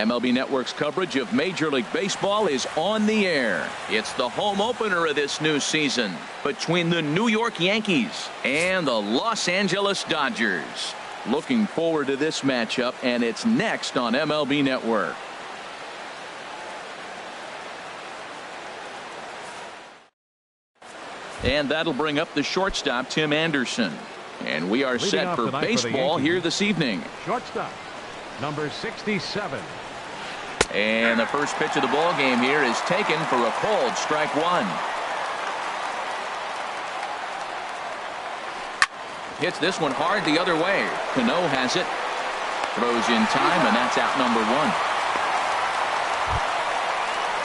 MLB Network's coverage of Major League Baseball is on the air. It's the home opener of this new season between the New York Yankees and the Los Angeles Dodgers. Looking forward to this matchup, and it's next on MLB Network. And that'll bring up the shortstop, Tim Anderson. And we are set for baseball here this evening. Shortstop, number 67. And the first pitch of the ball game here is taken for a called strike one. Hits this one hard the other way. Cano has it. Throws in time, and that's out number one.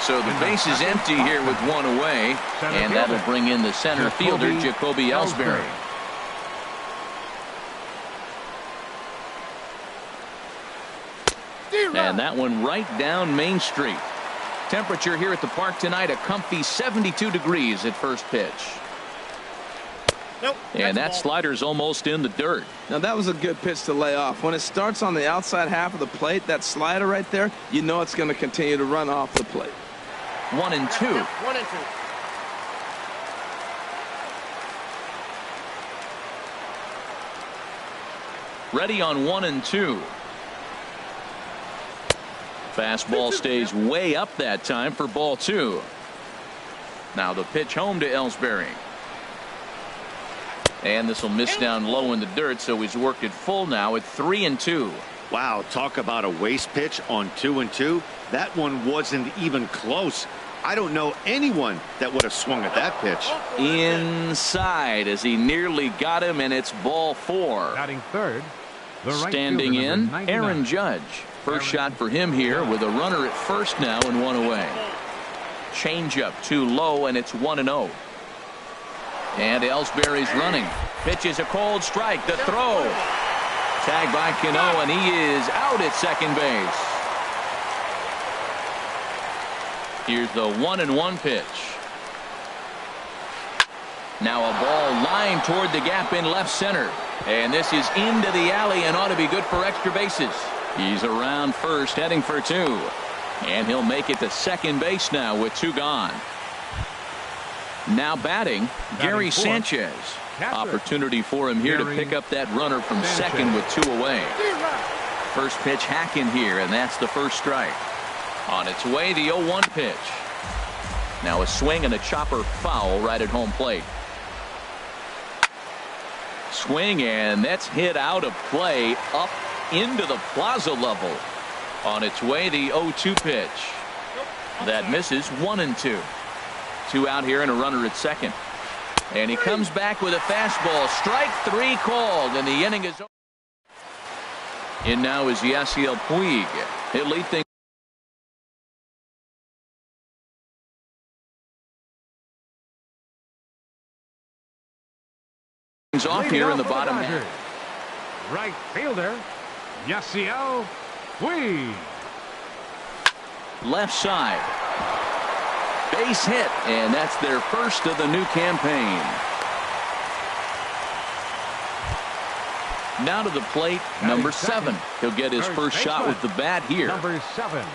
So the base is empty here with one away, and that'll bring in the center fielder, Jacoby Ellsbury. And that one right down Main Street. Temperature here at the park tonight, a comfy 72 degrees at first pitch. Nope, and that slider's almost in the dirt. Now that was a good pitch to lay off. When it starts on the outside half of the plate, that slider right there, you know it's going to continue to run off the plate. 1 and 2. 1 and 2. Ready on 1 and 2. Fastball stays way up that time for ball 2. Now the pitch home to Ellsbury. And this will miss down low in the dirt, so he's worked it full now at 3 and 2. Wow, talk about a waste pitch on 2 and 2. That one wasn't even close. I don't know anyone that would have swung at that pitch. Inside as he nearly got him, and it's ball 4. Batting third. Standing in, Aaron Judge. First shot for him here with a runner at first now and one away. Changeup too low, and it's 1-0. And Ellsbury's running. Pitch is a cold strike. The throw. Tagged by Cano, and he is out at second base. Here's the 1-1 pitch. Now a ball lined toward the gap in left center. And this is into the alley and ought to be good for extra bases. He's around first, heading for 2. And he'll make it to second base now with 2 gone. Now batting, Gary Sanchez. Opportunity for him here to pick up that runner from second with 2 away. First pitch hacking here, and that's the first strike. On its way, the 0-1 pitch. Now a swing and a chopper foul right at home plate. Swing, and that's hit out of play up into the plaza level. On its way, the 0-2 pitch. That misses. 1 and 2. 2 out here and a runner at second. And he comes back with a fastball. Strike 3 called, and the inning is over. In now is Yasiel Puig. He'll lead things off here in the bottom half. Right fielder, Yasiel Puig. Left side. Base hit, and that's their first of the new campaign. Now to the plate, number 7. He'll get his first shot with the bat here. Number 7.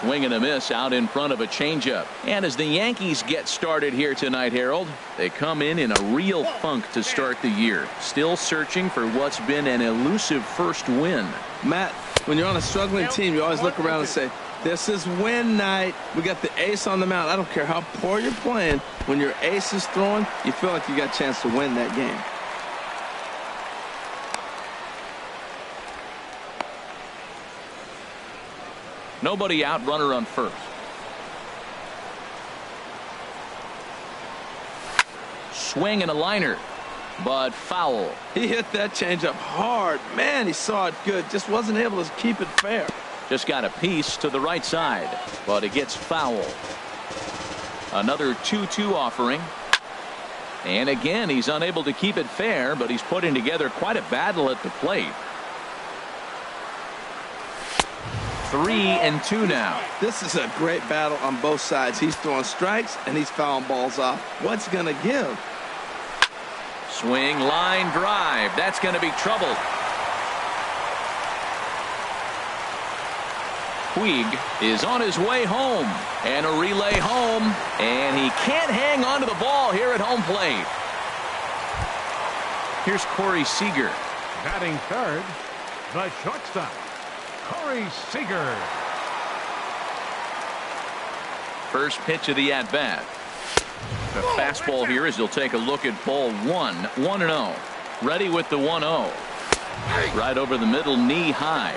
Swing and a miss out in front of a changeup. And as the Yankees get started here tonight, Harold, they come in a real funk to start the year. Still searching for what's been an elusive first win. Matt, when you're on a struggling team, you always look around and say, this is win night. We got the ace on the mound. I don't care how poor you're playing. When your ace is throwing, you feel like you got a chance to win that game. Nobody out, runner on first. Swing and a liner, but foul. He hit that changeup hard. Man, he saw it good. Just wasn't able to keep it fair. Just got a piece to the right side, but it gets foul. Another 2-2 offering. And again, he's unable to keep it fair, but he's putting together quite a battle at the plate. 3-2 now. This is a great battle on both sides. He's throwing strikes and he's fouling balls off. What's going to give? Swing, line drive. That's going to be trouble. Puig is on his way home, and a relay home, and he can't hang on to the ball here at home plate. Here's Corey Seager. Batting third, the shortstop, Corey Seager. First pitch of the at-bat. A fastball here as he'll take a look at ball one. 1-0. Ready with the 1-0. Right over the middle, knee high.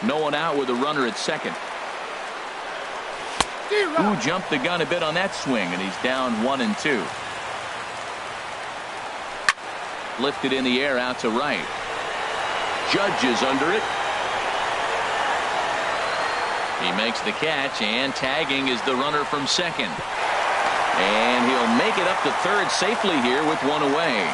No one out with a runner at second. Ooh, jumped the gun a bit on that swing, and he's down 1-2. Lifted in the air out to right. Judge is under it. He makes the catch, and tagging is the runner from second. And he'll make it up to third safely here with one away.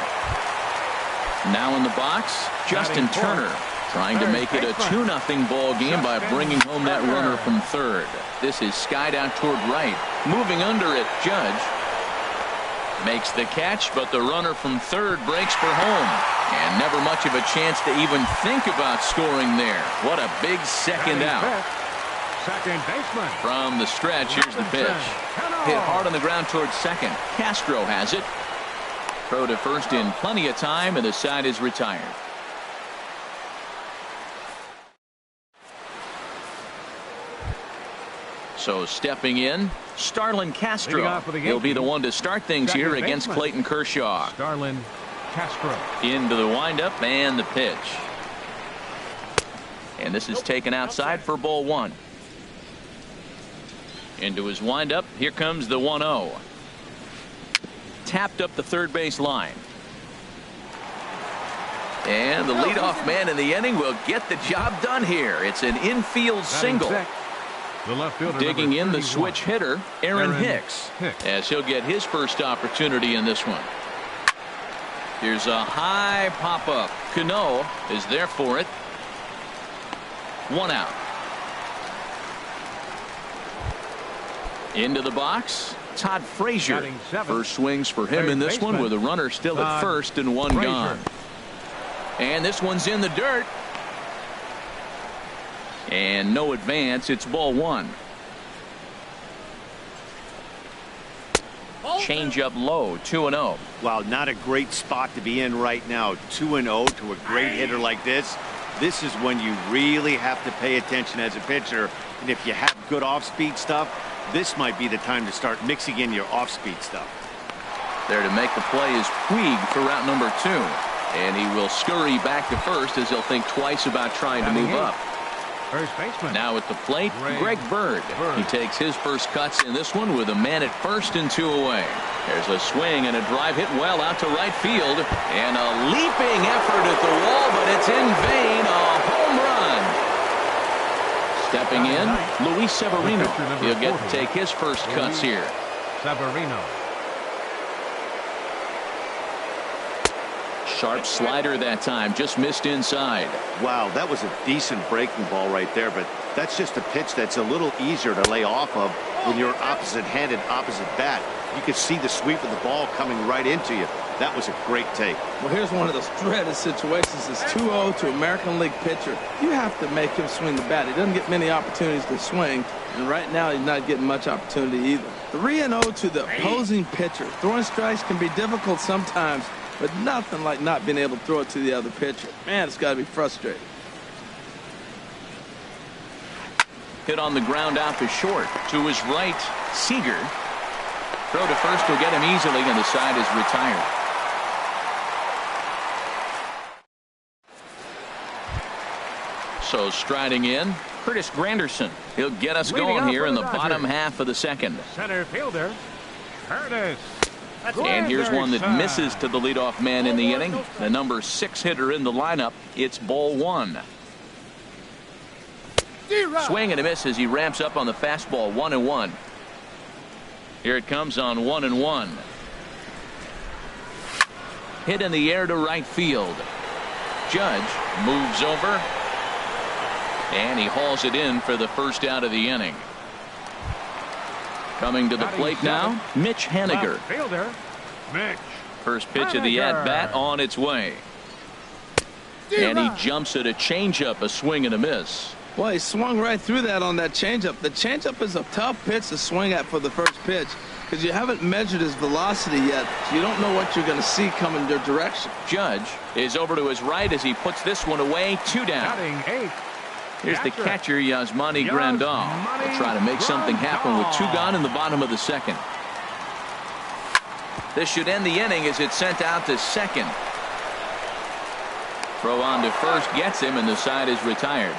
Now in the box, Justin Turner trying to make it a 2-0 ball game by bringing home that runner from third. This is skied out toward right. Moving under it, Judge makes the catch, but the runner from third breaks for home. And never much of a chance to even think about scoring there. What a big second out. Second baseman. From the stretch, here's the pitch. Hit hard on the ground towards second. Castro has it. Throw to first in plenty of time, and the side is retired. So stepping in, Starlin Castro. He'll be the one to start things here against Clayton Kershaw. Starlin Castro. Into the windup and the pitch. And this is taken outside for ball one. Into his windup. Here comes the 1-0. Tapped up the third base line. And the leadoff man in the inning will get the job done here. It's an infield single. The left fielder, digging in the 31. switch hitter, Aaron Hicks, as he'll get his first opportunity in this one. Here's a high pop-up. Cano is there for it. One out. Into the box, Todd Frazier. First swings for him in this one with a runner still at first and one gone. And this one's in the dirt. And no advance. It's ball one. Change up low. 2-0. Wow, not a great spot to be in right now. 2-0 to a great hitter like this. This is when you really have to pay attention as a pitcher. And if you have good off-speed stuff, this might be the time to start mixing in your off-speed stuff. There to make the play is Puig for route number 2. And he will scurry back to first as he'll think twice about trying to move up. First baseman. Now at the plate, Greg Bird. He takes his first cuts in this one with a man at first and 2 away. There's a swing and a drive hit well out to right field. And a leaping effort at the wall, but it's in vain. A home run. Stepping in, Luis Severino. He'll get to take his first cuts here. Severino. Sharp slider that time, just missed inside. Wow, that was a decent breaking ball right there, but that's just a pitch that's a little easier to lay off of when you're opposite-handed, opposite bat. You could see the sweep of the ball coming right into you. That was a great take. Well, here's one of those dreaded situations. It's 2-0 to American League pitcher. You have to make him swing the bat. He doesn't get many opportunities to swing, and right now he's not getting much opportunity either. 3-0 to the opposing pitcher. Throwing strikes can be difficult sometimes, but nothing like not being able to throw it to the other pitcher. Man, it's got to be frustrating. Hit on the ground out to short. To his right, Seager. Throw to first will get him easily, and the side is retired. So striding in, Curtis Granderson. He'll get us going here in the bottom half of the second. Center fielder, Curtis. And here's one that misses to the leadoff man in the inning. The number 6 hitter in the lineup. It's ball one. Swing and a miss as he ramps up on the fastball. 1-1. Here it comes on 1-1. Hit in the air to right field. Judge moves over. And he hauls it in for the first out of the inning. Coming to the plate now, Mitch Haniger. Fielder, Mitch. First pitch of the at-bat on its way. And he jumps at a changeup, a swing and a miss. Well, he swung right through that on that changeup. The changeup is a tough pitch to swing at for the first pitch because you haven't measured his velocity yet, so you don't know what you're going to see coming your direction. Judge is over to his right as he puts this one away. 2 down. Batting 8. Here's the catcher, Yasmani Grandal. He'll try to make something happen with 2 gone in the bottom of the second. This should end the inning as it's sent out to second. Throw on to first gets him, and the side is retired.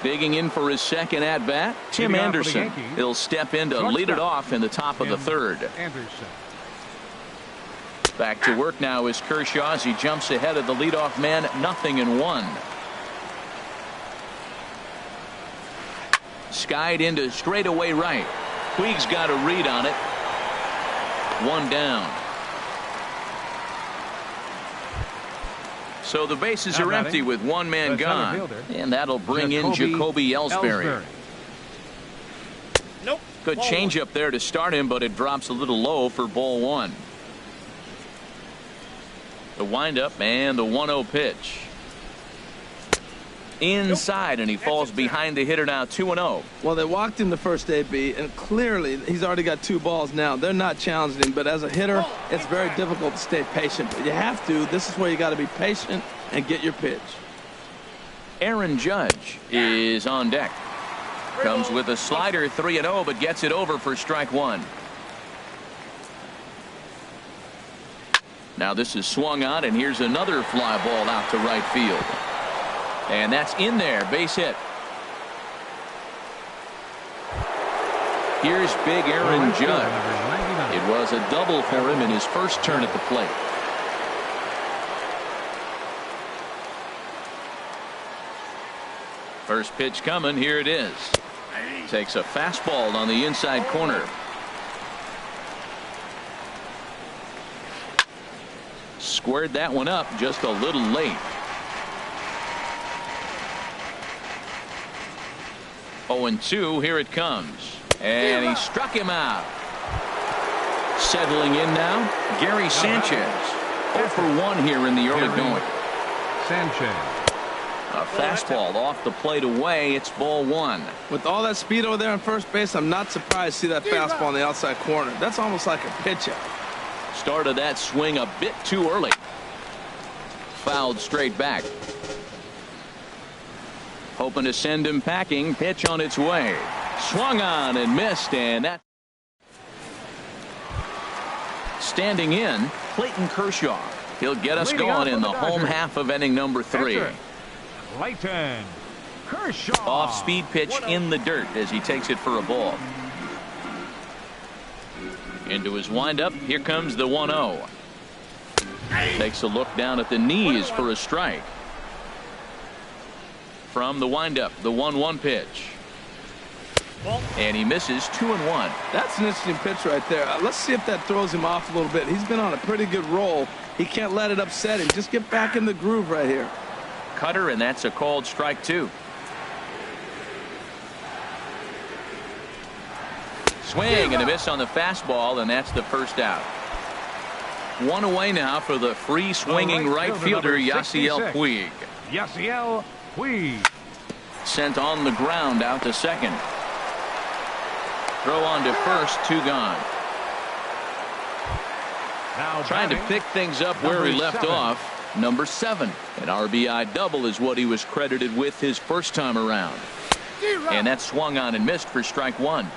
Digging in for his second at-bat, Tim Anderson. He'll step in to lead it off in the top of the third. Back to work now is Kershaw as he jumps ahead of the leadoff man, 0-1. Skied into straightaway right. Puig's got a read on it. 1 down. So the bases are empty with 1 man gone. And that'll bring in Jacoby Ellsbury. Nope. Good changeup there to start him, but it drops a little low for ball 1. The windup and the 1-0 pitch. Inside, and he falls behind the hitter now, 2-0. Well, they walked in the first AB, and clearly he's already got 2 balls now. They're not challenging him, but as a hitter, it's very difficult to stay patient. But you have to. This is where you got to be patient and get your pitch. Aaron Judge is on deck. Comes with a slider, 3-0, but gets it over for strike 1. Now this is swung on, and here's another fly ball out to right field. And that's in there, base hit. Here's big Aaron Judge. It was a double for him in his first turn at the plate. First pitch coming, here it is. Takes a fastball on the inside corner. Squared that one up just a little late. 0-2, here it comes. And he struck him out. Settling in now, Gary Sanchez. 0-for-1 here in the early going. Sanchez. A fastball off the plate away. It's ball 1. With all that speed over there on first base, I'm not surprised to see that fastball on the outside corner. That's almost like a pitch out. Started that swing a bit too early. Fouled straight back. Hoping to send him packing. Pitch on its way. Swung on and missed, and that. Standing in, Clayton Kershaw. He'll get us going in the home half of inning number 3. Clayton Kershaw. Off-speed pitch in the dirt as he takes it for a ball. Into his windup. Here comes the 1-0. Takes a look down at the knees for a strike. From the windup, the 1-1 pitch. And he misses 2-1. That's an interesting pitch right there. Let's see if that throws him off a little bit. He's been on a pretty good roll. He can't let it upset him. Just get back in the groove right here. Cutter, and that's a called strike 2. Swing and a miss on the fastball, and that's the first out. 1 away now for the free swinging right fielder, Yasiel Puig. Yasiel Puig. Sent on the ground out to second. Throw on to first, 2 gone. Now trying to pick things up where he left off. Number 7. An RBI double is what he was credited with his first time around. And that swung on and missed for strike 1.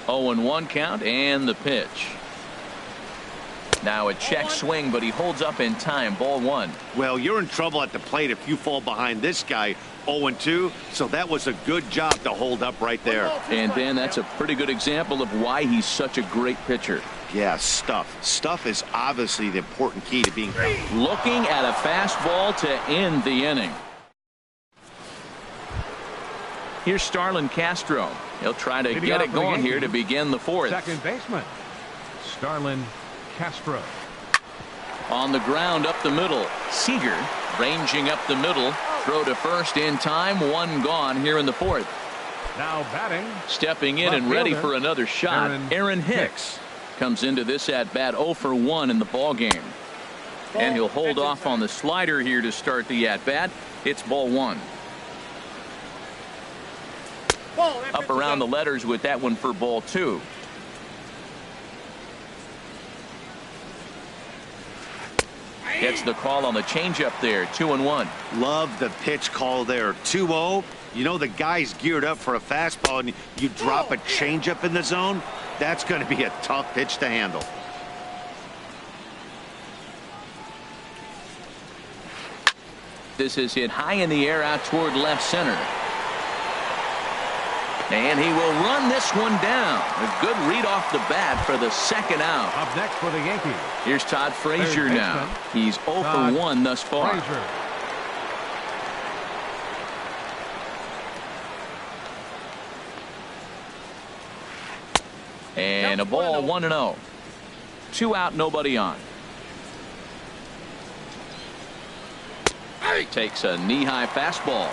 0-1 count and the pitch. Now a check swing, but he holds up in time. Ball 1. Well, you're in trouble at the plate if you fall behind this guy. 0-2, so that was a good job to hold up right there. And Dan, that's a pretty good example of why he's such a great pitcher. Yeah, stuff is obviously the important key to being. Looking at a fastball to end the inning. Here's Starlin Castro. He'll try to get it going here to begin the 4th. Second baseman Starlin Castro. On the ground up the middle. Seager ranging up the middle. Throw to first in time. 1 gone here in the 4th. Now batting. Stepping in and ready for another shot. Aaron Hicks comes into this at bat 0-for-1 in the ball game. And he'll hold off on the slider here to start the at-bat. It's ball one. Up around the letters with that one for ball two. Gets the call on the changeup there. 2-1. Love the pitch call there. 2-0. You know the guy's geared up for a fastball, and you drop a changeup in the zone. That's going to be a tough pitch to handle. This is hit high in the air out toward left center. And he will run this one down. A good read off the bat for the second out. Up next for the Yankees. Here's Todd Frazier now. He's 0 for 1 thus far. Frazier. And a ball 1-0. 2 out, nobody on. Takes a knee-high fastball.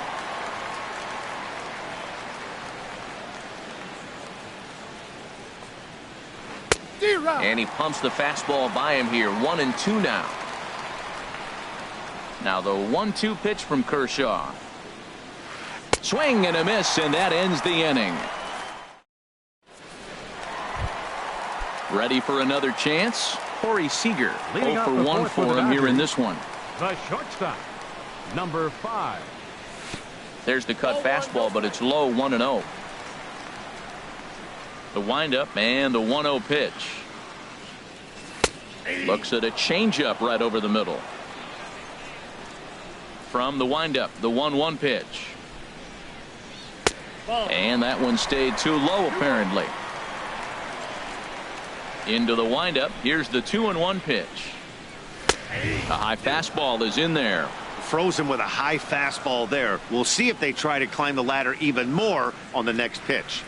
And he pumps the fastball by him here. 1-2 now. Now the 1-2 pitch from Kershaw. Swing and a miss, and that ends the inning. Ready for another chance? Corey Seager. 0 for 1 for him here in this one. The shortstop, number 5. There's the cut fastball, but it's low. 1-0. The windup and the 1-0 pitch. Looks at a changeup right over the middle. From the windup, the 1-1 pitch. And that one stayed too low apparently. Into the windup. Here's the 2-1 pitch. A high fastball is in there. Frozen with a high fastball there. We'll see if they try to climb the ladder even more on the next pitch.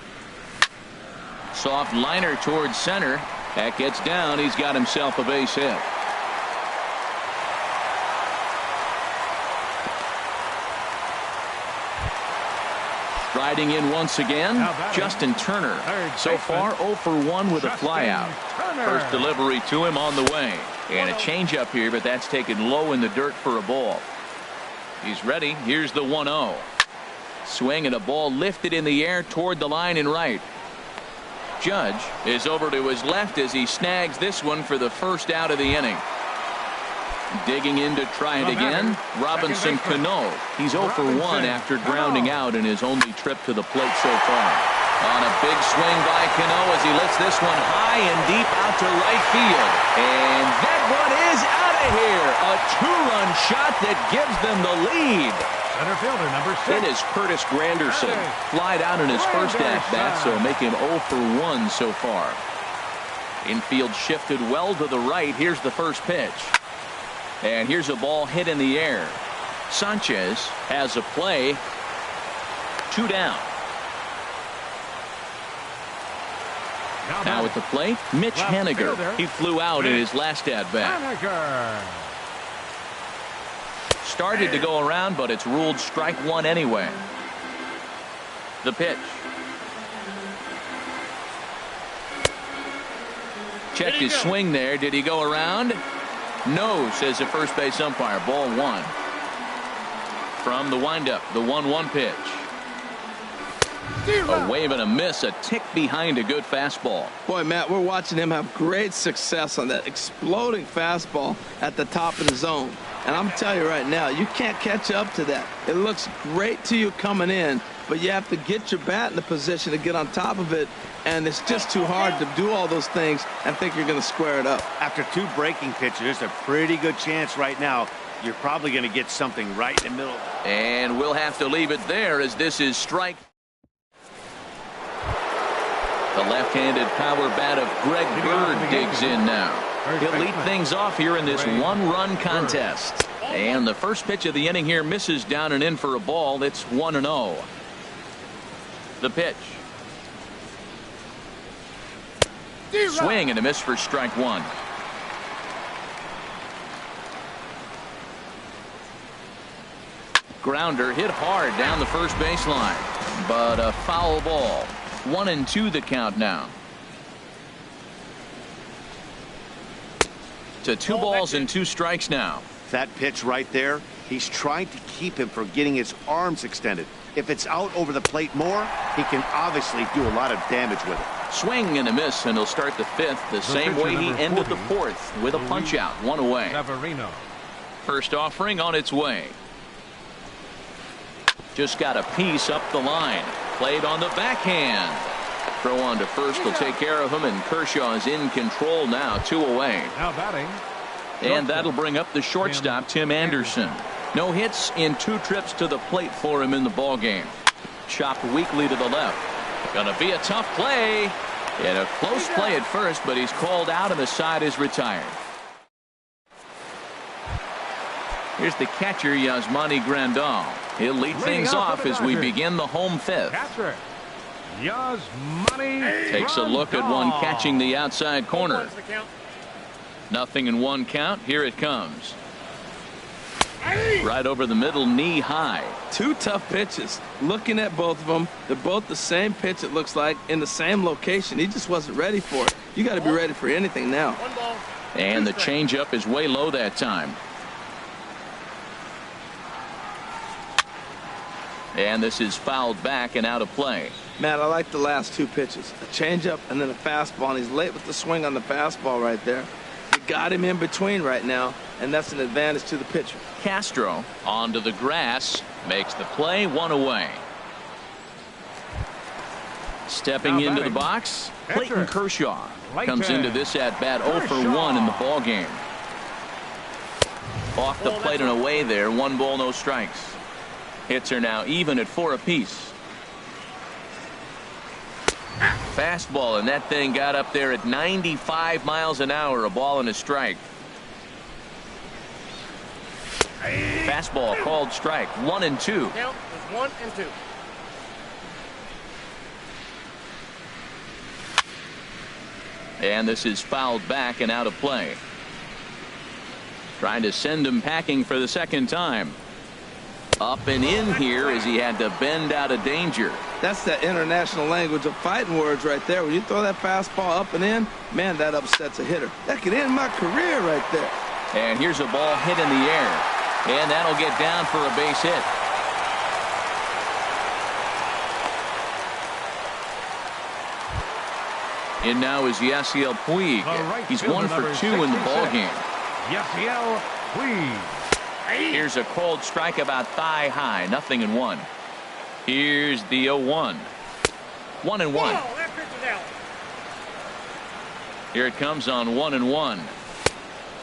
Soft liner towards center. That gets down. He's got himself a base hit. Riding in once again, Justin Turner. So far 0 for 1 with a flyout. First delivery to him on the way. And a changeup here, but that's taken low in the dirt for a ball. He's ready. Here's the 1-0. Swing and a ball lifted in the air toward the line and right. Judge is over to his left as he snags this one for the first out of the inning. Digging in to try it again, Robinson Cano. He's 0 for 1 after grounding out in his only trip to the plate so far. On a big swing by Cano as he lifts this one high and deep out to right field. And that one is out of here. A 2-run shot that gives them the lead. Center fielder, number 6. It is Curtis Granderson. Flied out in his first at-bat, so make him 0 for 1 so far. Infield shifted well to the right. Here's the first pitch. And here's a ball hit in the air. Sanchez has a play. 2 down. Now at the plate, Mitch Haniger. He flew out in his last at-bat. Started to go around, but it's ruled strike 1 anyway. The pitch. Checked his swing there. Did he go around? No, says the first base umpire. Ball 1. From the windup, the 1-1 pitch. A wave and a miss, a tick behind a good fastball. Boy, Matt, we're watching him have great success on that exploding fastball at the top of the zone. And I'm telling you right now, you can't catch up to that. It looks great to you coming in, but you have to get your bat in the position to get on top of it, and it's just too hard to do all those things and think you're going to square it up. After 2 breaking pitches, there's a pretty good chance right now you're probably going to get something right in the middle. And we'll have to leave it there as this is strike. The left-handed power bat of Greg Bird digs in now. He'll lead things off here in this 1-run contest. And the first pitch of the inning here misses down and in for a ball. It's 1-0. The pitch. Swing and a miss for strike 1. Grounder hit hard down the first baseline, but a foul ball. 1-2 the count now. To 2 balls and 2 strikes now. That pitch right there, he's trying to keep him from getting his arms extended. If it's out over the plate more, he can obviously do a lot of damage with it. Swing and a miss, and he'll start the 5th the same way he ended the 4th with a punch out, 1 away. Severino. First offering on its way. Just got a piece up the line. Played on the backhand. Throw on to first will take care of him, and Kershaw is in control now, 2 away. Now batting. And that'll bring up the shortstop, Tim Anderson. No hits in 2 trips to the plate for him in the ballgame. Chopped weakly to the left. Gonna be a tough play. And a close play at first, but he's called out and the side is retired. Here's the catcher, Yasmani Grandal. He'll lead things off as we begin the home 5th. Catcher Yasmani Takes a look at one catching the outside corner. Nothing in 1 count. Here it comes. Right over the middle, knee high. 2 tough pitches. Looking at both of them, they're both the same pitch, it looks like, in the same location. He just wasn't ready for it. You got to be ready for anything now. And the changeup is way low that time. And this is fouled back and out of play. Matt, I like the last 2 pitches. A changeup and then a fastball, and he's late with the swing on the fastball right there. You got him in between right now, and that's an advantage to the pitcher. Castro onto the grass, makes the play, 1 away. Stepping Now into the batting. box, Catcher. Clayton Kershaw Clayton. comes into this at bat 0 for 1 in the ball game. Off the plate and away there, 1 ball, no strikes. Hits are now even at 4 apiece. Fastball, and that thing got up there at 95 miles an hour, a ball and a strike. Fastball called strike, 1 and 2. Count is 1 and 2. And this is fouled back and out of play. Trying to send him packing for the 2nd time. Up and in here as he had to bend out of danger. That's that international language of fighting words right there. When you throw that fastball up and in, man, that upsets a hitter. That could end my career right there. And here's a ball hit in the air. And that'll get down for a base hit. And now is Yasiel Puig. Right He's fielder, 1 for number 2 in the 66. ball game. Yasiel Puig. Here's a called strike about thigh high, nothing in 1. Here's the 0-1. 1 and 1. Oh, that pitch is out. Here it comes on 1 and 1.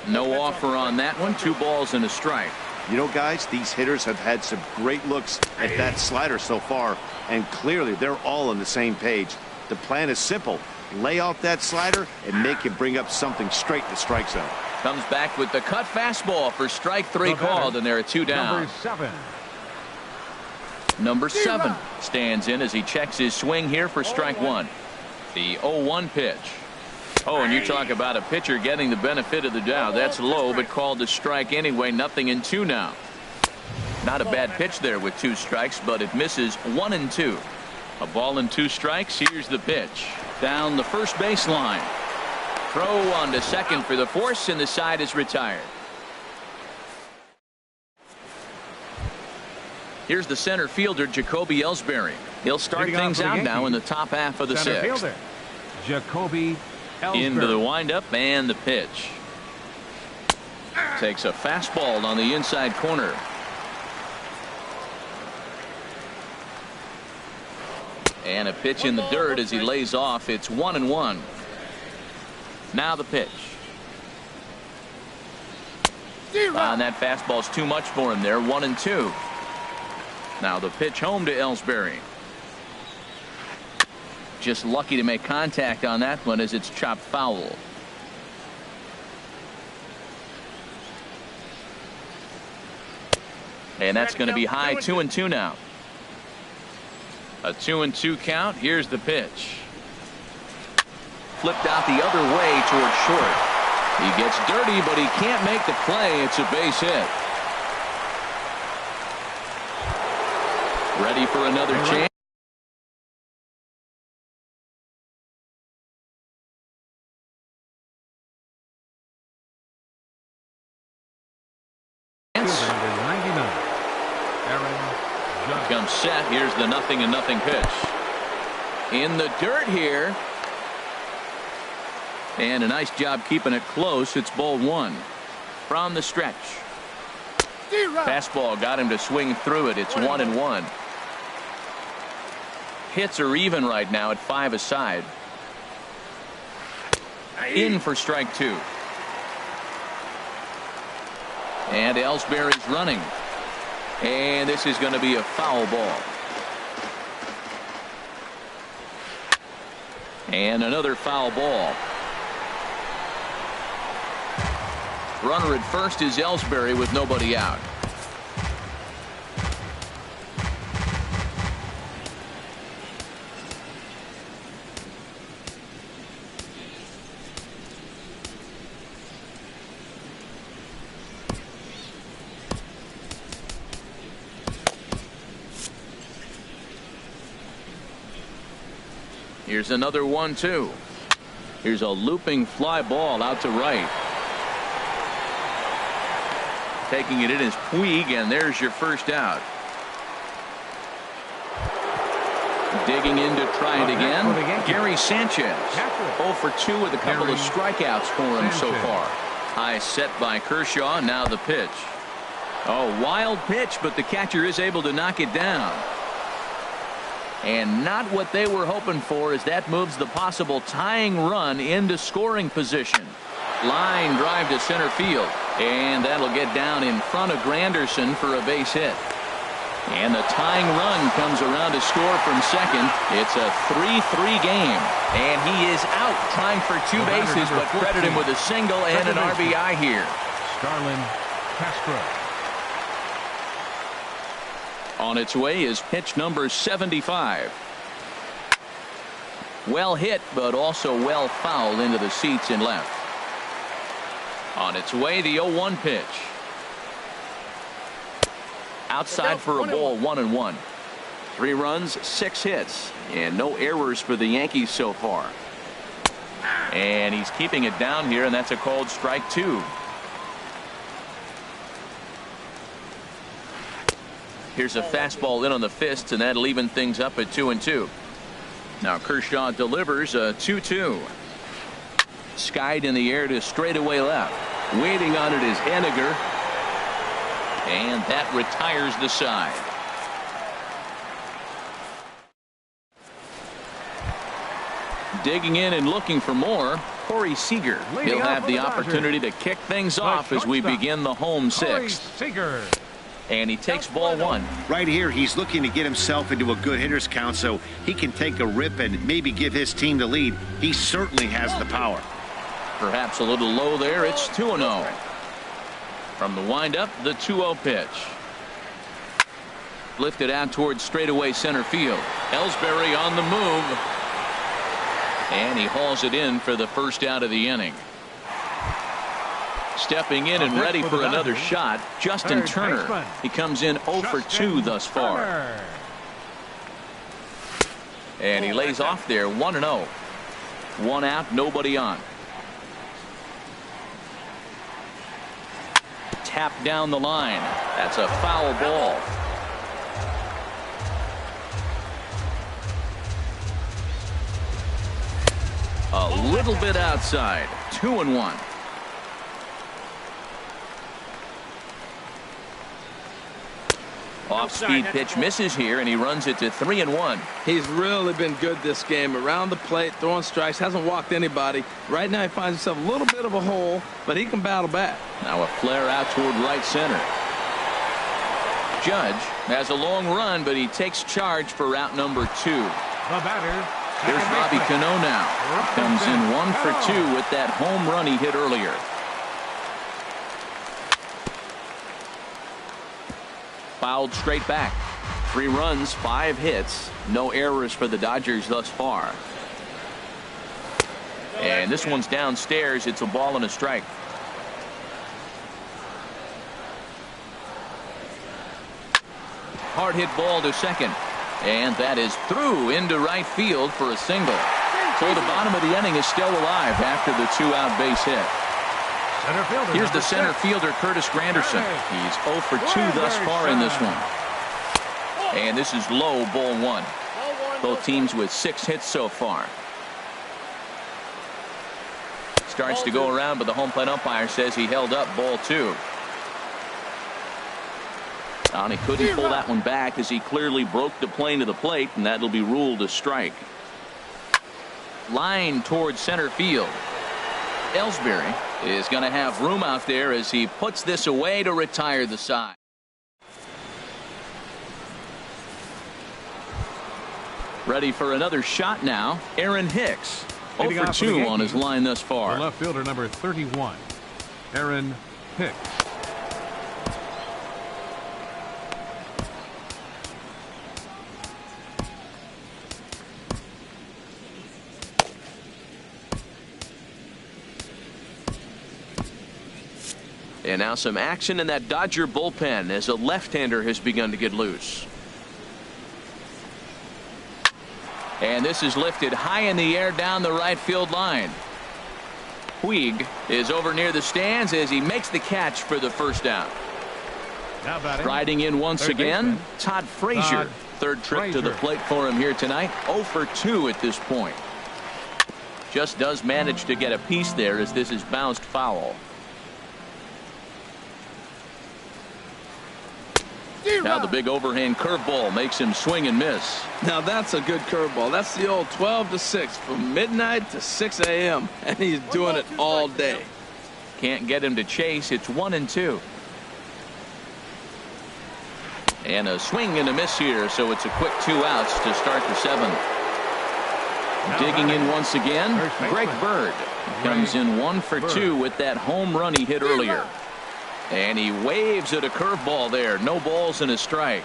No offer on that one. 2 balls and a strike. You know, guys, these hitters have had some great looks at that slider so far, and clearly they're all on the same page. The plan is simple. Lay out that slider and make him bring up something straight in the strike zone. Comes back with the cut fastball for strike 3 called, and there are 2 down. Number 7 stands in as he checks his swing here for strike 1. The 0-1 pitch. Oh, and you talk about a pitcher getting the benefit of the doubt. That's low, but called a strike anyway. Nothing in 2 now. Not a bad pitch there with 2 strikes, but it misses 1 and 2. A ball and 2 strikes. Here's the pitch. Down the first baseline. Throw on to second for the force, and the side is retired. Here's the center fielder, Jacoby Ellsbury. He'll start things out now in the top half of the 6th. Jacoby Ellsbury. Into the windup and the pitch. Takes a fastball on the inside corner. And a pitch in the dirt as he lays off. It's 1 and 1. Now the pitch. And that fastball's too much for him there. 1 and 2. Now the pitch home to Ellsbury. Just lucky to make contact on that one as it's chopped foul. And that's going to be high. 2 and 2 now. A 2 and 2 count. Here's the pitch. Flipped out the other way towards short. He gets dirty, but he can't make the play. It's a base hit. Ready for another chance. Fielder number 99, Aaron Judge. Comes set. Here's the 0-0 pitch. In the dirt here. And a nice job keeping it close. It's ball one. From the stretch. Fastball got him to swing through it. It's 1-1. Hits are even right now at 5 aside. In for strike 2. And Ellsbury's running. And this is going to be a foul ball. And another foul ball. Runner at first is Ellsbury with nobody out. Here's another 1-2. Here's a looping fly ball out to right. Taking it in is Puig, and there's your first out. Digging in to try it again. Gary Sanchez. 0 for 2 with a couple of strikeouts for him so far. High set by Kershaw. Now the pitch. Oh, wild pitch, but the catcher is able to knock it down. And not what they were hoping for, as that moves the possible tying run into scoring position. Line drive to center field. And that'll get down in front of Granderson for a base hit. And the tying run comes around to score from second. It's a 3-3 game. And he is out trying for 2 bases, but credit him with a single and an RBI here. Starlin Castro. On its way is pitch number 75. Well hit, but also well fouled into the seats in left. On its way, the 0-1 pitch. Outside for a ball, 1-1. 3 runs, 6 hits, and no errors for the Yankees so far. And he's keeping it down here, and that's a called strike 2. Here's a fastball in on the fists, and that'll even things up at 2-2. Now Kershaw delivers a 2-2. Skied in the air to straightaway left. Waiting on it is Henniger. And that retires the side. Digging in and looking for more, Corey Seager. He'll have the opportunity to kick things off as we begin the home 6th. Seager. And he takes ball 1. Right here, he's looking to get himself into a good hitter's count so he can take a rip and maybe give his team the lead. He certainly has the power. Perhaps a little low there. It's 2-0. From the windup, the 2-0 pitch. Lifted out towards straightaway center field. Ellsbury on the move. And he hauls it in for the first out of the inning. Stepping in and ready for another shot, Justin Turner. He comes in 0 for 2 thus far. And he lays off there, 1-0. 1 out, nobody on. Tap down the line. That's a foul ball. A little bit outside. 2-1. Off-speed pitch misses here, and he runs it to 3-1. He's really been good this game. Around the plate, throwing strikes, hasn't walked anybody. Right now he finds himself a little bit of a hole, but he can battle back. Now a flare out toward right center. Judge has a long run, but he takes charge for route number 2. The batter. Here's Bobby Cano now. Comes in 1 for 2 with that home run he hit earlier. Fouled straight back. 3 runs, 5 hits. No errors for the Dodgers thus far. And this one's downstairs. It's a ball and a strike. Hard hit ball to second. And that is through into right field for a single. So the bottom of the inning is still alive after the 2-out base hit. Center fielder Here's the number center 6. fielder, Curtis Granderson. He's 0 for 2 thus far in this one. And this is low, ball 1. Both teams with 6 hits so far. Starts to go around, but the home plate umpire says he held up ball 2. And he couldn't pull that one back as he clearly broke the plane to the plate, and that'll be ruled a strike. Line towards center field. Ellsbury is going to have room out there as he puts this away to retire the side. Ready for another shot now. Aaron Hicks. 0 for 2 on his line thus far. The left fielder number 31, Aaron Hicks. And now some action in that Dodger bullpen as a left-hander has begun to get loose. And this is lifted high in the air down the right field line. Puig is over near the stands as he makes the catch for the first down. Riding in once again, Todd Frazier. Third trip to the plate for him here tonight. 0 for 2 at this point. Just does manage to get a piece there as this is bounced foul. Now the big overhand curveball makes him swing and miss. Now that's a good curveball. That's the old 12 to 6 from midnight to 6 a.m. and he's doing it all day. Can't get him to chase. It's 1-2. And a swing and a miss here, so it's a quick 2 outs to start the 7th. Digging in once again, Greg Bird. He comes in 1 for 2 with that home run he hit earlier. And he waves at a curveball there. No balls and a strike.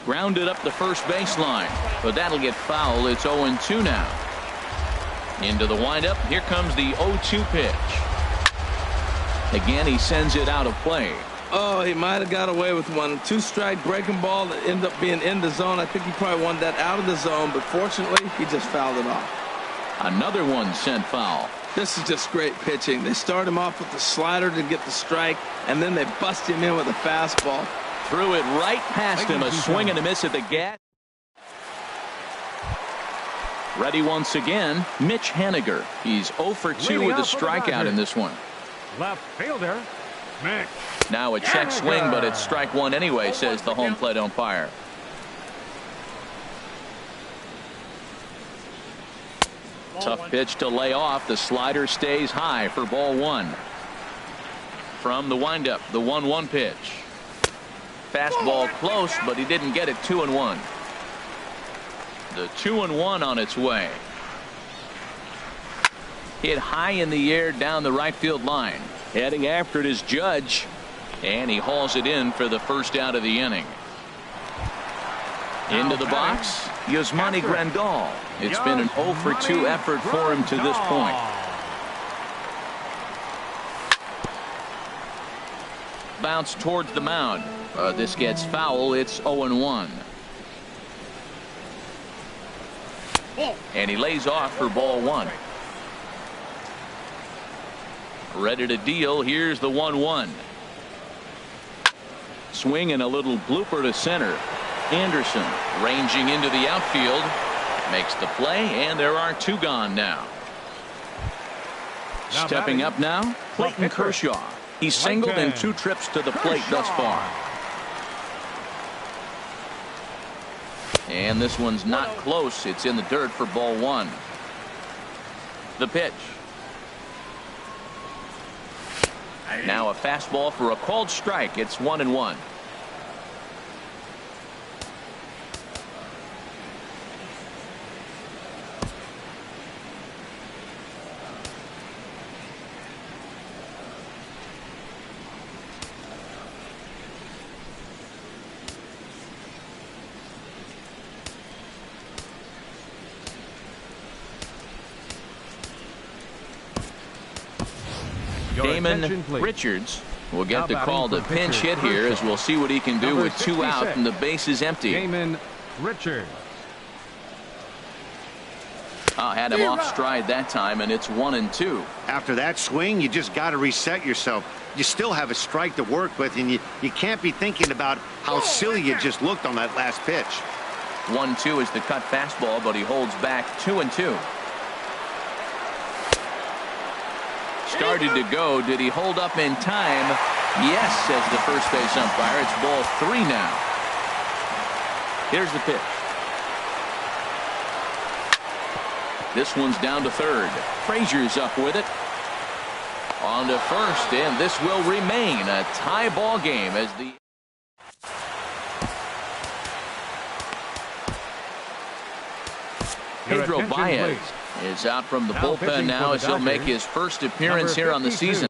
Grounded up the first baseline, but that'll get foul. It's 0-2 now. Into the windup. Here comes the 0-2 pitch. Again, he sends it out of play. Oh, he might have got away with one. 2-strike breaking ball that ended up being in the zone. I think he probably wanted that out of the zone, but fortunately, he just fouled it off. Another one sent foul. This is just great pitching. They start him off with the slider to get the strike, and then they bust him in with a fastball. Threw it right past him. A swing and a miss at the gas. Ready once again, Mitch Haniger. He's 0 for 2 with a strikeout in this one. Left fielder, Mitch. Now a check swing, but it's strike 1 anyway, says the home plate umpire. Tough pitch to lay off. The slider stays high for ball 1. From the windup, the 1-1 pitch. Fastball close, but he didn't get it. 2-1. The 2-1 on its way. Hit high in the air down the right field line. Heading after it is Judge, and he hauls it in for the first out of the inning. Into the box, Yasmani Grandal. It's been an 0 for 2 effort for him to this point. Bounce towards the mound. This gets foul. It's 0-1. And he lays off for ball 1. Ready to deal. Here's the 1-1. Swing and a little blooper to center. Anderson ranging into the outfield. Makes the play, and there are 2 gone now. Stepping up now, Clayton Kershaw. He's singled in 2 trips to the plate thus far. And this one's not close. It's in the dirt for ball 1. The pitch. Now a fastball for a called strike. It's 1-1. Damon Richards will get the call to pinch hit here, as we'll see what he can do with 2 out and the base is empty. Damon Richards. Had him off stride that time, and it's 1-2. After that swing, you just got to reset yourself. You still have a strike to work with, and you can't be thinking about how silly you just looked on that last pitch. 1-2 is the cut fastball, but he holds back 2-2. Started to go. Did he hold up in time? Yes, says the first base umpire. It's ball 3 now. Here's the pitch. This one's down to third. Frazier's up with it. On to first, and this will remain a tie ball game as the Pedro Baez is out from the bullpen now as he'll make his first appearance here on the season.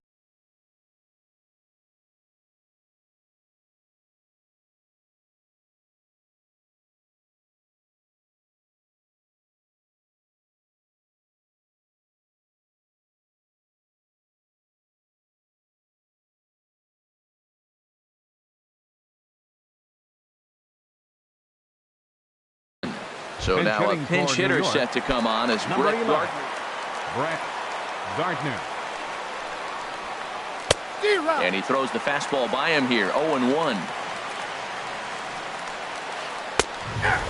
So now a pinch hitter set to come on as Brett Gardner. And he throws the fastball by him here. 0-1.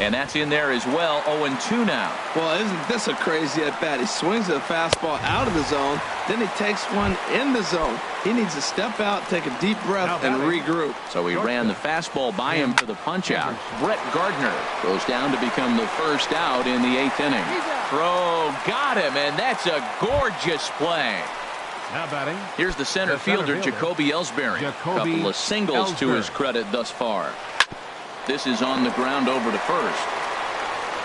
And that's in there as well. 0-2 now. Well, isn't this a crazy at bat? He swings the fastball out of the zone, then he takes one in the zone. He needs to step out, take a deep breath, and regroup. So he ran the fastball by him for the punch out. Brett Gardner goes down to become the first out in the 8th inning. Throw got him, and that's a gorgeous play. Now batting. Here's the center fielder, Jacoby Ellsbury. A couple of singles to his credit thus far. This is on the ground over to first.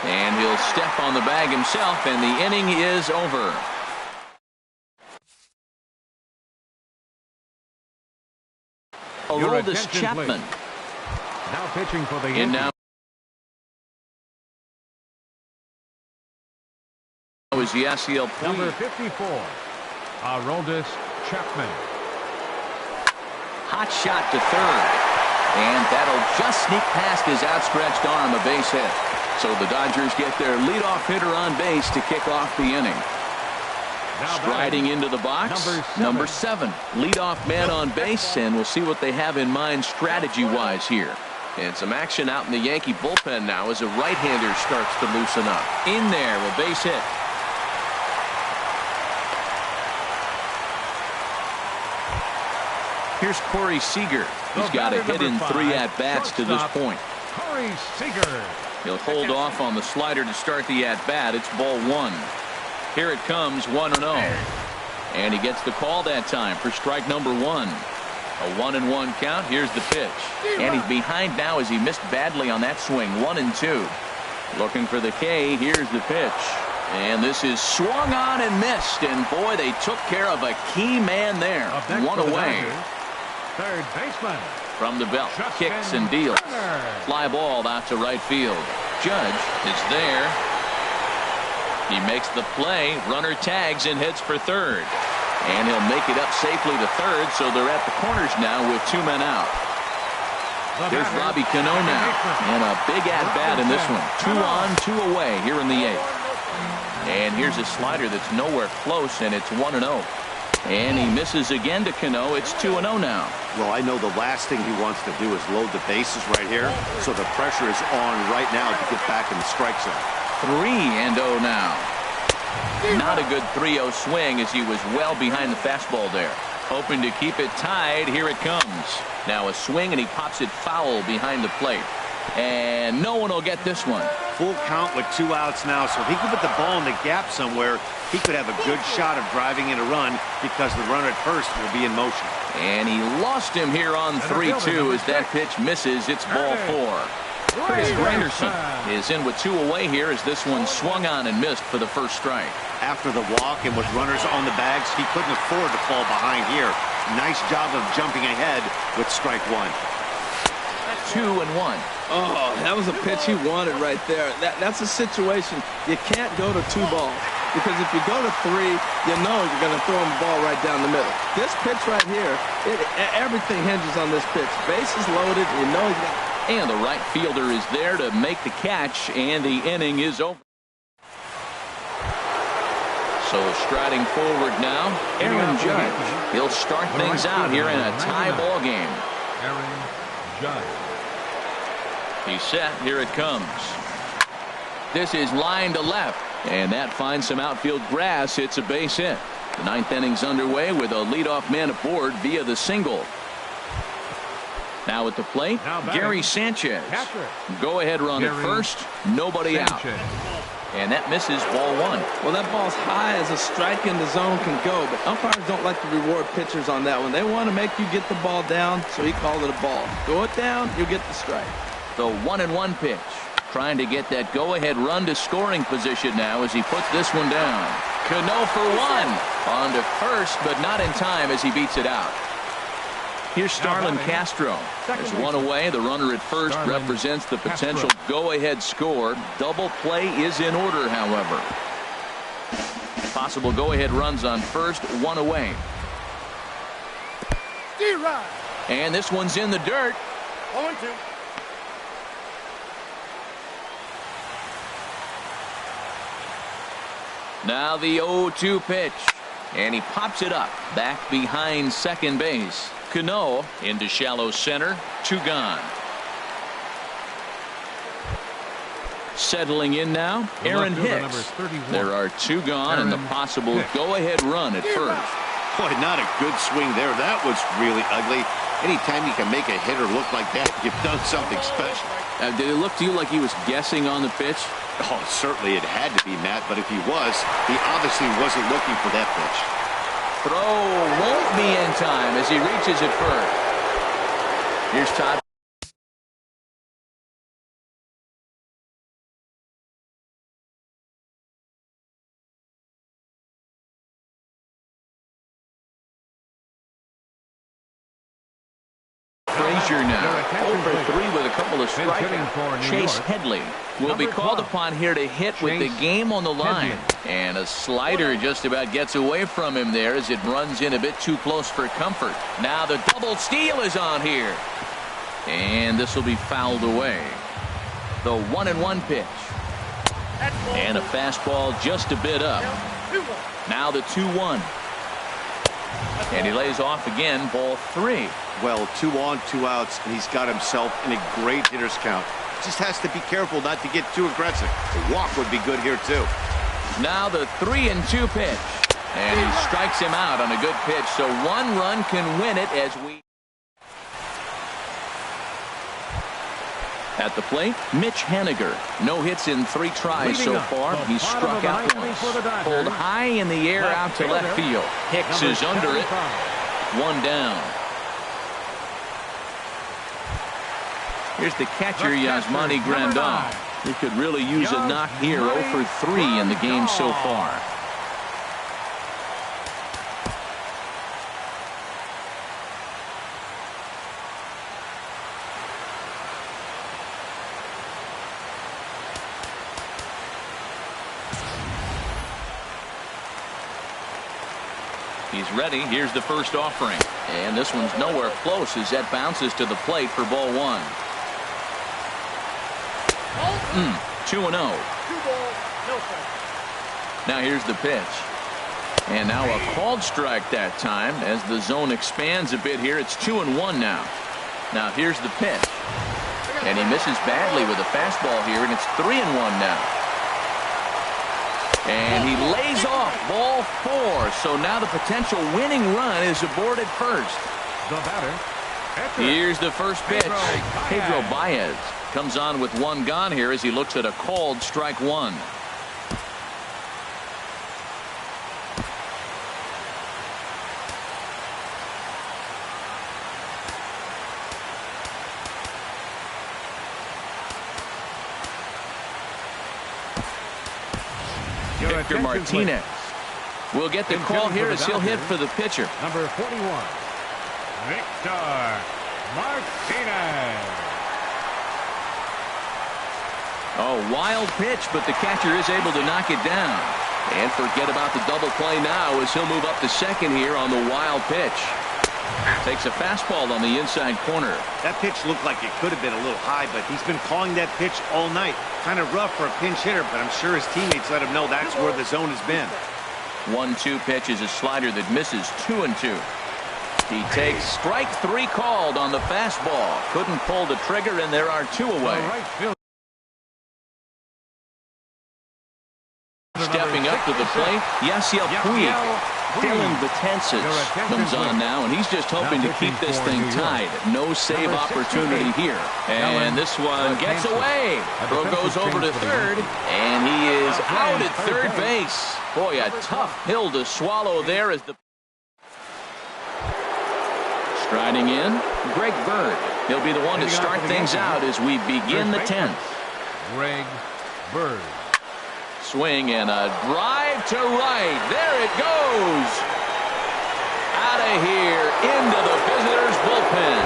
And he'll step on the bag himself, and the inning is over. Aroldis Chapman. Now pitching for the and now is Yasiel Puig. Number 54, Aroldis Chapman. Hot shot to third. And that'll just sneak past his outstretched arm, a base hit. So the Dodgers get their leadoff hitter on base to kick off the inning. Now striding into the box, number 7. Leadoff man on base, and we'll see what they have in mind strategy-wise here. And some action out in the Yankee bullpen now as a right-hander starts to loosen up. In there, a base hit. Here's Corey Seager. He's got a hit in 3 at-bats to this point. Corey Seager. He'll hold off on the slider to start the at-bat. It's ball 1. Here it comes, 1-0. And he gets the call that time for strike number 1. A 1-1 count. Here's the pitch. And he's behind now as he missed badly on that swing. 1-2. Looking for the K. Here's the pitch. And this is swung on and missed. And boy, they took care of a key man there. One away. Third baseman. From the belt, kicks and deals. Fly ball out to right field. Judge is there. He makes the play. Runner tags and heads for third. And he'll make it up safely to third, so they're at the corners now with 2 men out. There's Robbie Cano now. And a big at-bat in this one. 2 on, 2 away here in the 8th. And here's a slider that's nowhere close, and it's 1-0. And he misses again to Cano. It's 2-0 now. Well, I know the last thing he wants to do is load the bases right here, so the pressure is on right now to get back in the strike zone. 3-0 now. Not a good 3-0 swing as he was well behind the fastball there. Hoping to keep it tied. Here it comes. Now a swing, and he pops it foul behind the plate. And no one will get this one. Full count with 2 outs now, so if he could put the ball in the gap somewhere, he could have a good shot of driving in a run because the runner at first will be in motion. And he lost him here on 3-2 as that pitch misses. It's ball 4. Chris Granderson is in with 2 away here as this one swung on and missed for the first strike. After the walk and with runners on the bags, he couldn't afford to fall behind here. Nice job of jumping ahead with strike 1. 2-1. Oh, that was a pitch he wanted right there. That's a situation you can't go to 2 balls. Because if you go to 3, you know you're going to throw him the ball right down the middle. This pitch right here, everything hinges on this pitch. Bases loaded, you know he's got. And the right fielder is there to make the catch, and the inning is over. So striding forward now, Aaron Judge. He'll start things out here in a tie ball game. Aaron Judge. He's set. Here it comes. This is line to left, and that finds some outfield grass. It's a base hit. The ninth inning's underway with a leadoff man aboard via the single. Now at the plate, Gary Sanchez. Go-ahead run at first. Nobody out. And that misses ball one. Well, that ball's high as a strike in the zone can go, but umpires don't like to reward pitchers on that one. They want to make you get the ball down, so he called it a ball. Go it down, you get the strike. The 1-1 pitch. Trying to get that go-ahead run to scoring position now as he puts this one down. Cano for one. On to first, but not in time as he beats it out. Here's Starlin Castro. There's one away. The runner at first represents the potential go-ahead score. Double play is in order, however. Possible go-ahead runs on first, one away. And this one's in the dirt. 0-2. Now the 0-2 pitch. And he pops it up back behind second base. Cano into shallow center. Two gone. Settling in now, Aaron Hicks. There are two gone and the possible go-ahead run at first. Boy, not a good swing there. That was really ugly. Anytime you can make a hitter look like that, you've done something special. Did it look to you like he was guessing on the pitch? Oh, certainly it had to be, Matt, but if he was, he obviously wasn't looking for that pitch. Throw won't be in time as he reaches it first. Here's Todd. Frazier now. 0-for-3 with a couple of strikeouts. Chase Headley will be called upon here to hit with the game on the line. And a slider just about gets away from him there as it runs in a bit too close for comfort. Now the double steal is on here. And this will be fouled away. The 1-1 pitch. And a fastball just a bit up. Now the 2-1. And he lays off again, ball three. Well, 2 on, 2 outs, and he's got himself in a great hitter's count. Just has to be careful not to get too aggressive. A walk would be good here, too. Now the 3-2 pitch. And he strikes him out on a good pitch, so one run can win it as we... At the plate, Mitch Haniger. No hits in 3 tries so far. He's struck out once. Pulled high in the air out to left field. Hicks is under it. One down. Here's the catcher, Yasmani Grandal. He could really use a knock here. 0-for-3 in the game so far. He's ready. Here's the first offering. And this one's nowhere close as that bounces to the plate for ball one. 2-0. Now here's the pitch. And now a called strike that time as the zone expands a bit here. It's 2-1 now. Now here's the pitch. And he misses badly with a fastball here, and it's 3-1 now. And he lays off ball 4. So now the potential winning run is aboard at first. The batter. Here's the first pitch. Pedro Baez comes on with one gone here as he looks at a called strike one. Victor Martinez will get the call here as he'll hit for the pitcher. Number 41, Victor Martinez. Oh, wild pitch, but the catcher is able to knock it down. And forget about the double play now as he'll move up to second here on the wild pitch. Takes a fastball on the inside corner. That pitch looked like it could have been a little high, but he's been calling that pitch all night. Kind of rough for a pinch hitter, but I'm sure his teammates let him know that's where the zone has been. 1-2 pitch is a slider that misses 2-2. He takes strike 3 called on the fastball. Couldn't pull the trigger, and there are 2 away. Stepping up to the plate, Yasiel Puig. Dylan Betances comes on now, and he's just hoping to keep this thing tied. No save opportunity here. And this one gets away. Throw goes over to third, and he is out at third base. Boy, a tough pill to swallow there as the... Striding in, Greg Bird. He'll be the one to start things out as we begin the 10th. Greg Bird. Swing and a drive to right. There it goes. Out of here into the visitors' bullpen.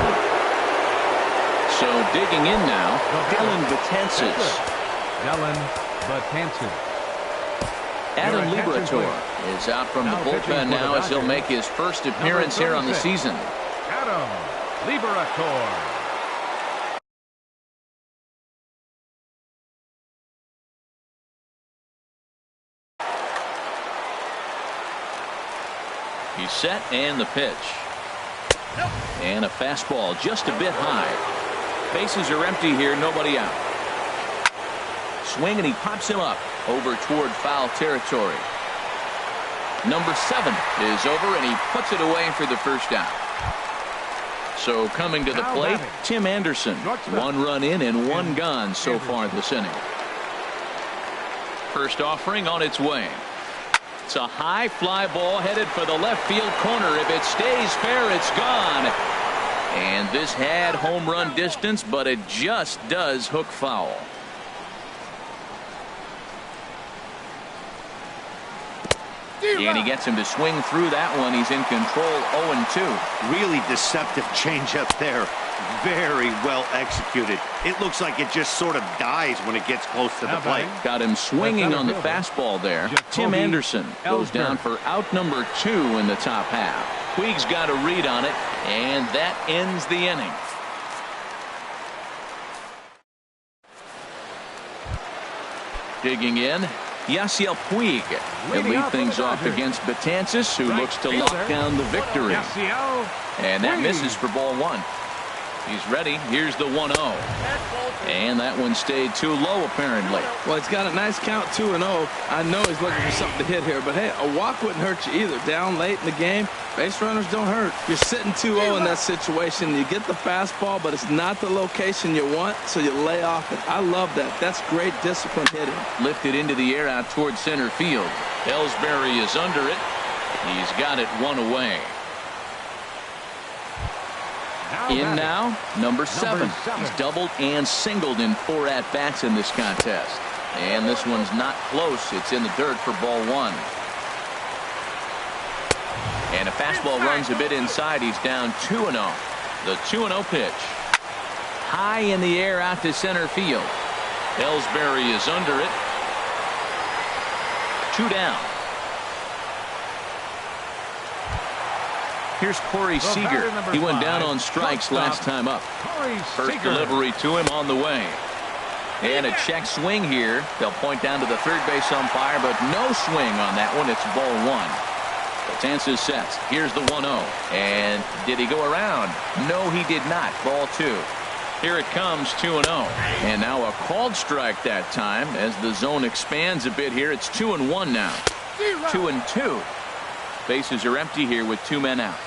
So digging in now, Dylan Betances. Adam Liberatore is out from the bullpen now as he'll make his first appearance here on the season. Adam Liberatore. He's set, and the pitch. And a fastball just a bit high. Bases are empty here, nobody out. Swing, and he pops him up over toward foul territory. Number 7 is over, and he puts it away for the first out. So coming to the plate, Tim Anderson. 1 run in and 1 gone so far this inning. First offering on its way. It's a high fly ball headed for the left field corner. If it stays fair, it's gone. And this had home run distance, but it just does hook foul. And he gets him to swing through that one. He's in control, 0-2. Really deceptive changeup there. Very well executed. It looks like it just sort of dies when it gets close to the plate. Got him swinging on the fastball there. Tim Anderson goes down for out number 2 in the top half. Puig's got a read on it, and that ends the inning. Digging in, Yasiel Puig. He'll lead things off against Betances, who looks to lock down the victory. And that misses for ball 1. He's ready. Here's the 1-0. And that one stayed too low, apparently. Well, he's got a nice count, 2-0. I know he's looking for something to hit here, but hey, a walk wouldn't hurt you either. Down late in the game, base runners don't hurt. You're sitting 2-0 in that situation. You get the fastball, but it's not the location you want, so you lay off it. I love that. That's great discipline hitting. Lifted into the air out towards center field. Ellsbury is under it. He's got it 1 away. In now, number 7. He's doubled and singled in 4 at-bats in this contest. And this one's not close. It's in the dirt for ball 1. And a fastball runs a bit inside. He's down 2-0. The 2-0 pitch. High in the air out to center field. Ellsbury is under it. 2 down. Here's Corey Seager. He went down on strikes last time up. First delivery to him on the way. And a check swing here. They'll point down to the third base umpire, but no swing on that one. It's ball 1. Betances sets. Here's the 1-0. And did he go around? No, he did not. Ball 2. Here it comes, 2-0. And now a called strike that time as the zone expands a bit here. It's 2-1 now. 2-2. Bases are empty here with 2 men out.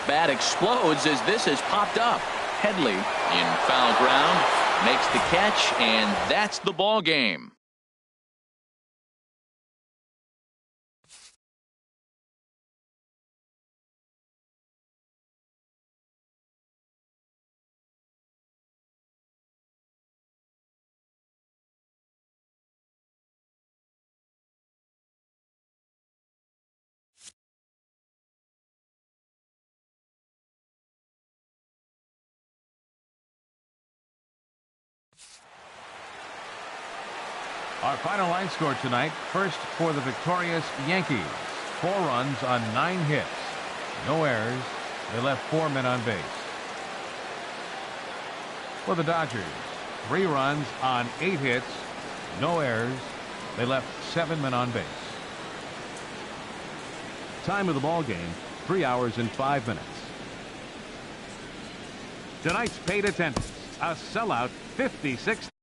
Bat explodes as this has popped up. Headley in foul ground makes the catch, and that's the ball game. Our final line score tonight. First for the victorious Yankees. 4 runs on 9 hits. No errors. They left 4 men on base. For the Dodgers. 3 runs on 8 hits. No errors. They left 7 men on base. Time of the ball game, 3 hours and 5 minutes. Tonight's paid attendance, a sellout 56.